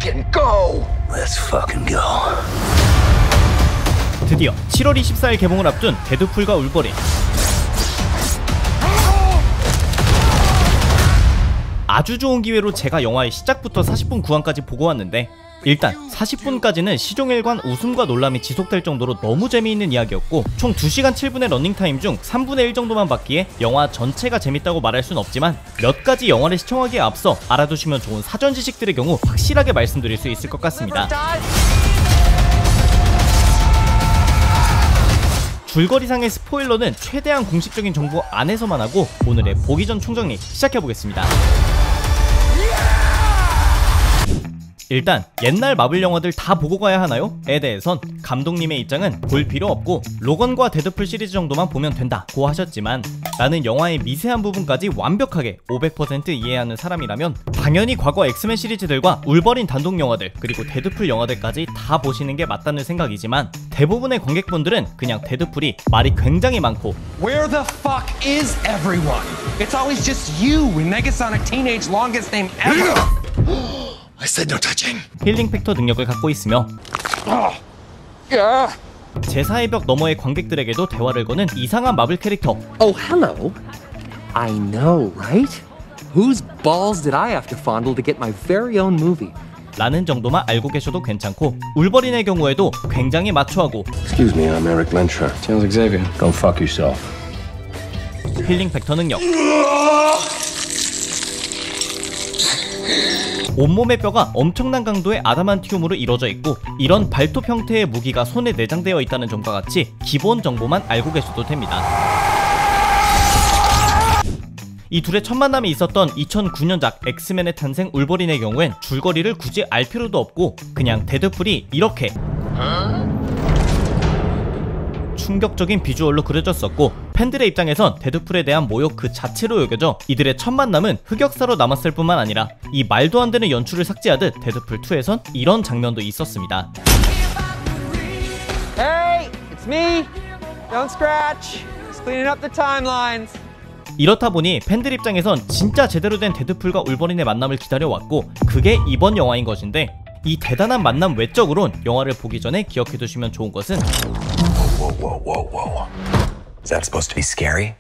fucking go. Let's fucking go. 드디어 7월 24일 개봉을 앞둔 데드풀과 울버린. 아주 좋은 기회로 제가 영화의 시작부터 40분 구간까지 보고 왔는데, 일단 40분까지는 시종일관 웃음과 놀람이 지속될 정도로 너무 재미있는 이야기였고, 총 2시간 7분의 러닝타임 중 3분의 1 정도만 받기에 영화 전체가 재밌다고 말할 순 없지만, 몇 가지 영화를 시청하기에 앞서 알아두시면 좋은 사전 지식들의 경우 확실하게 말씀드릴 수 있을 것 같습니다. 줄거리상의 스포일러는 최대한 공식적인 정보 안에서만 하고, 오늘의 보기 전 총정리 시작해보겠습니다. 일단 옛날 마블 영화들 다 보고 가야 하나요? 에 대해선 감독님의 입장은 볼 필요 없고 로건과 데드풀 시리즈 정도만 보면 된다고 하셨지만, 나는 영화의 미세한 부분까지 완벽하게 500% 이해하는 사람이라면 당연히 과거 엑스맨 시리즈들과 울버린 단독 영화들 그리고 데드풀 영화들까지 다 보시는 게 맞다는 생각이지만, 대부분의 관객분들은 그냥 데드풀이 말이 굉장히 많고 Where the fuck is everyone? It's always just you and Negasonic Teenage Longest Name Ever. I said no touching. 힐링 팩터 능력을 갖고 있으며 제사의 벽 너머의 관객들에게도 대화를 거는 이상한 마블 캐릭터. Oh, hello. I know, right? Whose balls did I have to fondle to get my very own movie? 라는 정도만 알고 계셔도 괜찮고, 울버린의 경우에도 굉장히 마초하고 Excuse me, I'm Eric Lensher. Sounds Xavier. Go fuck yourself. 힐링 팩터 능력. 온몸의 뼈가 엄청난 강도의 아담한티움으로 이루어져 있고, 이런 발톱 형태의 무기가 손에 내장되어 있다는 점과 같이 기본 정보만 알고 계셔도 됩니다. 이 둘의 첫 만남이 있었던 2009년작 엑스맨의 탄생 울버린의 경우엔 줄거리를 굳이 알 필요도 없고, 그냥 데드풀이 이렇게 충격적인 비주얼로 그려졌었고, 팬들의 입장에선 데드풀에 대한 모욕 그 자체로 여겨져 이들의 첫 만남은 흑역사로 남았을 뿐만 아니라, 이 말도 안 되는 연출을 삭제하듯 데드풀2에선 이런 장면도 있었습니다. Hey, it's me. Don't scratch. Just cleaning up the timelines. 이렇다 보니 팬들 입장에선 진짜 제대로 된 데드풀과 울버린의 만남을 기다려왔고, 그게 이번 영화인 것인데, 이 대단한 만남 외적으론 영화를 보기 전에 기억해두시면 좋은 것은 Whoa. Is that supposed to be scary?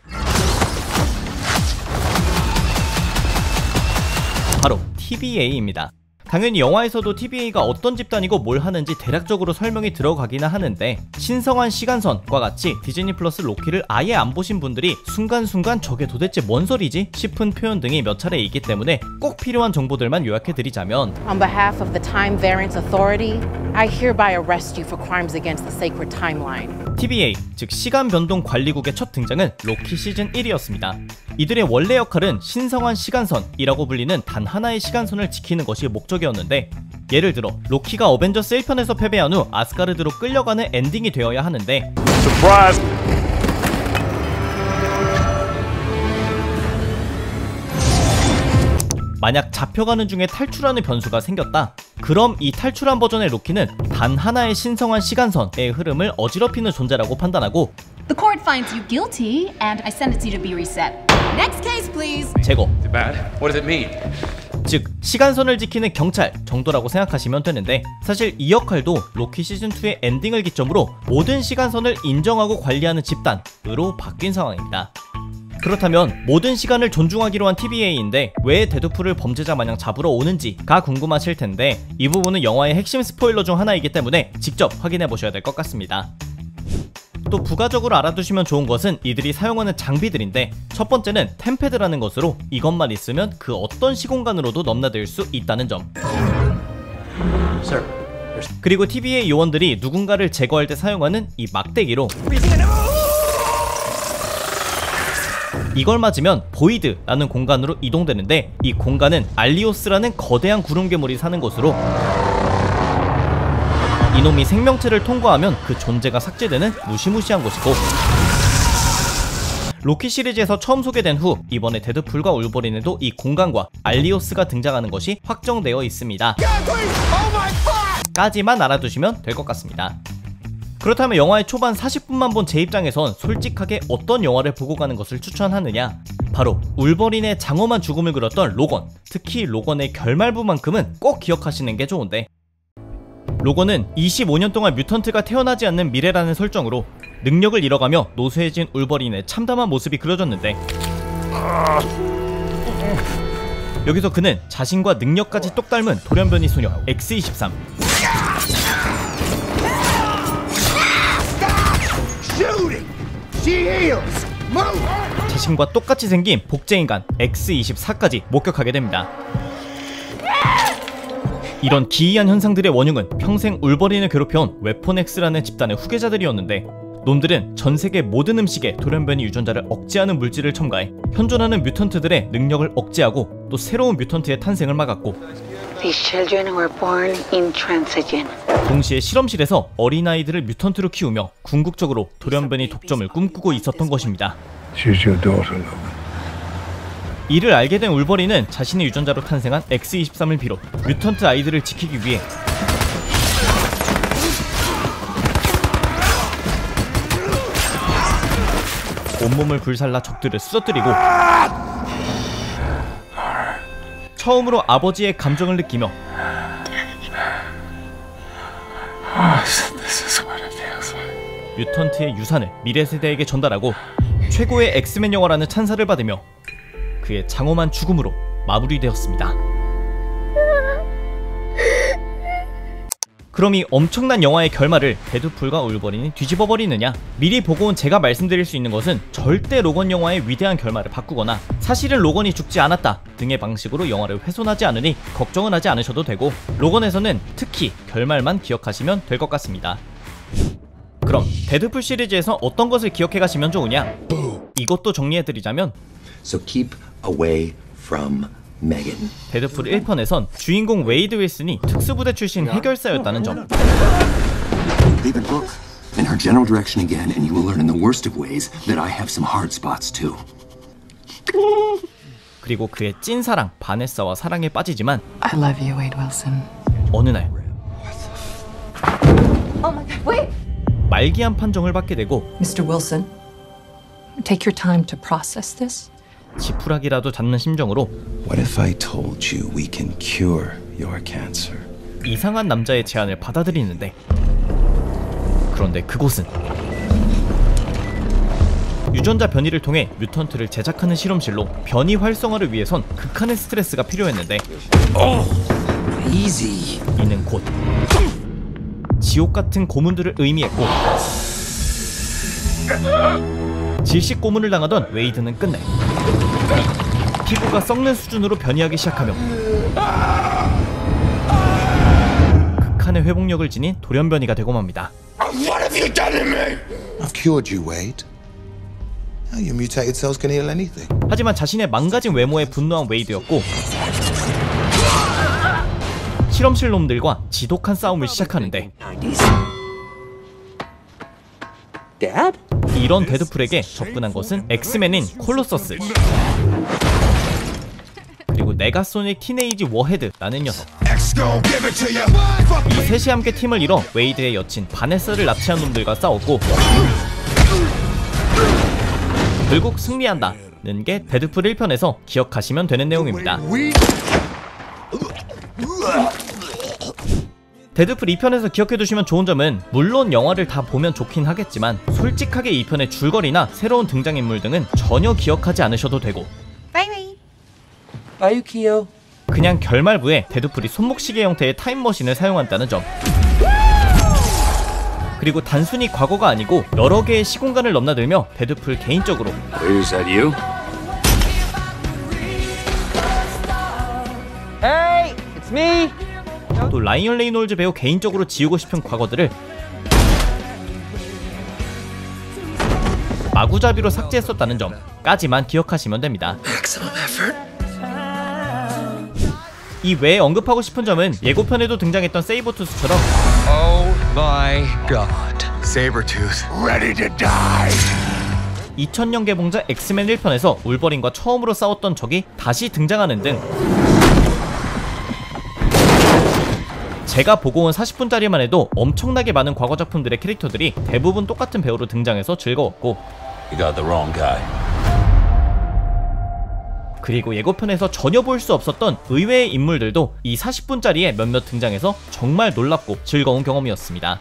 바로 TVA입니다. 당연히 영화에서도 TVA가 어떤 집단이고 뭘 하는지 대략적으로 설명이 들어가기는 하는데, 신성한 시간선과 같이 디즈니 플러스 로키를 아예 안 보신 분들이 순간순간 저게 도대체 뭔 소리지? 싶은 표현 등이 몇 차례 있기 때문에 꼭 필요한 정보들만 요약해드리자면, On behalf of the Time Variance Authority, I hereby arrest you for crimes against the sacred timeline. TVA, 즉 시간변동관리국의 첫 등장은 로키 시즌 1이었습니다. 이들의 원래 역할은 신성한 시간선이라고 불리는 단 하나의 시간선을 지키는 것이 목적이었는데, 예를 들어 로키가 어벤져스 1편에서 패배한 후 아스가르드로 끌려가는 엔딩이 되어야 하는데, Surprise! 만약 잡혀가는 중에 탈출하는 변수가 생겼다. 그럼 이 탈출한 버전의 로키는 단 하나의 신성한 시간선의 흐름을 어지럽히는 존재라고 판단하고, The court finds you guilty, and I sentence you to be reset. Next case, please. 제거, Bad. What does it mean? 즉 시간선을 지키는 경찰 정도라고 생각하시면 되는데, 사실 이 역할도 로키 시즌2의 엔딩을 기점으로 모든 시간선을 인정하고 관리하는 집단으로 바뀐 상황입니다. 그렇다면 모든 시간을 존중하기로 한 TVA인데 왜 데드풀을 범죄자 마냥 잡으러 오는지가 궁금하실 텐데, 이 부분은 영화의 핵심 스포일러 중 하나이기 때문에 직접 확인해 보셔야 될 것 같습니다. 또 부가적으로 알아두시면 좋은 것은 이들이 사용하는 장비들인데, 첫 번째는 템패드라는 것으로 이것만 있으면 그 어떤 시공간으로도 넘나들 수 있다는 점. 그리고 TVA 요원들이 누군가를 제거할 때 사용하는 이 막대기로 이걸 맞으면 보이드라는 공간으로 이동되는데, 이 공간은 알리오스라는 거대한 구름 괴물이 사는 곳으로, 이놈이 생명체를 통과하면 그 존재가 삭제되는 무시무시한 곳이고, 로키 시리즈에서 처음 소개된 후 이번에 데드풀과 울버린에도 이 공간과 알리오스가 등장하는 것이 확정되어 있습니다. 까지만 알아두시면 될 것 같습니다. 그렇다면 영화의 초반 40분만 본 제 입장에선 솔직하게 어떤 영화를 보고 가는 것을 추천하느냐? 바로 울버린의 장엄한 죽음을 그렸던 로건. 특히 로건의 결말부만큼은 꼭 기억하시는 게 좋은데, 로건은 25년 동안 뮤턴트가 태어나지 않는 미래라는 설정으로 능력을 잃어가며 노쇠해진 울버린의 참담한 모습이 그려졌는데, 여기서 그는 자신과 능력까지 똑 닮은 돌연변이 소녀 X-23, 자신과 똑같이 생긴 복제인간 X-24까지 목격하게 됩니다. 이런 기이한 현상들의 원흉은 평생 울버린을 괴롭혀온 웨폰 X라는 집단의 후계자들이었는데, 놈들은 전세계 모든 음식에 돌연변이 유전자를 억제하는 물질을 첨가해 현존하는 뮤턴트들의 능력을 억제하고 또 새로운 뮤턴트의 탄생을 막았고, These children were born intransigent. 동시에 실험실에서 어린아이들을 뮤턴트로 키우며 궁극적으로 돌연변이 독점을 꿈꾸고 있었던 것입니다. She's your daughter, Logan. 이를 알게 된 울버린은 자신의 유전자로 탄생한 X-23을 비롯 뮤턴트 아이들을 지키기 위해 온몸을 불살라 적들을 쓰러뜨리고 처음으로 아버지의 감정을 느끼며 뮤턴트의 유산을 미래 세대에게 전달하고 최고의 엑스맨 영화라는 찬사를 받으며 그의 장엄한 죽음으로 마무리되었습니다. 그럼 이 엄청난 영화의 결말을 데드풀과 울버린이 뒤집어버리느냐? 미리 보고 온 제가 말씀드릴 수 있는 것은 절대 로건 영화의 위대한 결말을 바꾸거나 사실은 로건이 죽지 않았다 등의 방식으로 영화를 훼손하지 않으니 걱정은 하지 않으셔도 되고, 로건에서는 특히 결말만 기억하시면 될 것 같습니다. 그럼 데드풀 시리즈에서 어떤 것을 기억해 가시면 좋으냐? 이것도 정리해드리자면, So keep away from Megan. 데드풀 1편에선 주인공 웨이드 윌슨이 특수부대 출신 해결사였다는 점, Leave the book in her general direction again, and you will learn in the worst of ways that I have some hard spots too. 그리고 그의 찐사랑 바네사와 사랑에 빠지지만 I love you, Wade Wilson. 어느 날 말기암 판정을 받게 되고 Mr. Wilson, take your time to process this. 지푸라기라도 잡는 심정으로 What if I told you we can cure your cancer? 이상한 남자의 제안을 받아들이는데, 그런데 그곳은 유전자 변이를 통해 뮤턴트를 제작하는 실험실로 변이 활성화를 위해선 극한의 스트레스가 필요했는데, 이는 곧 지옥 같은 고문들을 의미했고, 질식 고문을 당하던 웨이드는 끝내 피부가 썩는 수준으로 변이하기 시작하며 극한의 회복력을 지닌 돌연변이가 되고 맙니다. What have you done to me? I've cured you, Wade. Now your mutated cells can heal anything. 하지만 자신의 망가진 외모에 분노한 웨이드였고, 실험실 놈들과 지독한 싸움을 시작하는데, Dad? 이런 데드풀에게 접근한 것은 엑스맨인 콜로서스, 그리고 네가소닉 티네이지 워헤드라는 녀석. 이 셋이 함께 팀을 이뤄 웨이드의 여친 바네사를 납치한 놈들과 싸웠고, 결국 승리한다는 게 데드풀 1편에서 기억하시면 되는 내용입니다. 데드풀 2편에서 기억해두시면 좋은 점은, 물론 영화를 다 보면 좋긴 하겠지만 솔직하게 2편의 줄거리나 새로운 등장인물 등은 전혀 기억하지 않으셔도 되고, Bye, Yukio. 그냥 결말부에 데드풀이 손목시계 형태의 타임머신을 사용한다는 점, 그리고 단순히 과거가 아니고 여러 개의 시공간을 넘나들며 데드풀 개인적으로 Is that you? Hey, it's me. 또 라이언 레이놀즈 배우 개인적으로 지우고 싶은 과거들을 마구잡이로 삭제했었다는 점까지만 기억하시면 됩니다. 이 외에 언급하고 싶은 점은 예고편에도 등장했던 세이버투스처럼 Oh my god. Sabretooth. Ready to die. 2000년 개봉작 엑스맨 1편에서 울버린과 처음으로 싸웠던 적이 다시 등장하는 등 제가 보고 온 40분짜리만 해도 엄청나게 많은 과거 작품들의 캐릭터들이 대부분 똑같은 배우로 등장해서 즐거웠고, You got the wrong guy. 그리고 예고편에서 전혀 볼 수 없었던 의외의 인물들도 이 40분짜리에 몇몇 등장해서 정말 놀랍고 즐거운 경험이었습니다.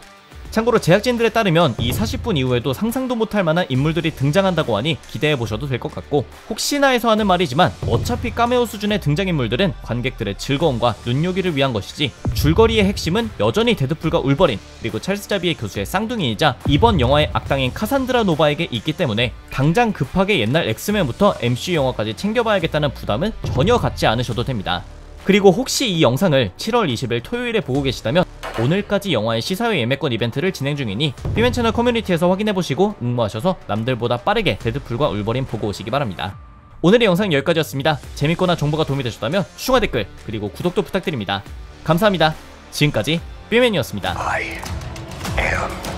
참고로 제작진들에 따르면 이 40분 이후에도 상상도 못할 만한 인물들이 등장한다고 하니 기대해보셔도 될 것 같고, 혹시나 해서 하는 말이지만 어차피 카메오 수준의 등장인물들은 관객들의 즐거움과 눈요기를 위한 것이지 줄거리의 핵심은 여전히 데드풀과 울버린 그리고 찰스 자비의 교수의 쌍둥이이자 이번 영화의 악당인 카산드라 노바에게 있기 때문에 당장 급하게 옛날 엑스맨부터 MCU 영화까지 챙겨봐야겠다는 부담은 전혀 갖지 않으셔도 됩니다. 그리고 혹시 이 영상을 7월 20일 토요일에 보고 계시다면 오늘까지 영화의 시사회 예매권 이벤트를 진행 중이니 삐맨 채널 커뮤니티에서 확인해보시고 응모하셔서 남들보다 빠르게 데드풀과 울버린 보고 오시기 바랍니다. 오늘의 영상은 여기까지였습니다. 재밌거나 정보가 도움이 되셨다면 추가 댓글 그리고 구독도 부탁드립니다. 감사합니다. 지금까지 삐맨이었습니다. I am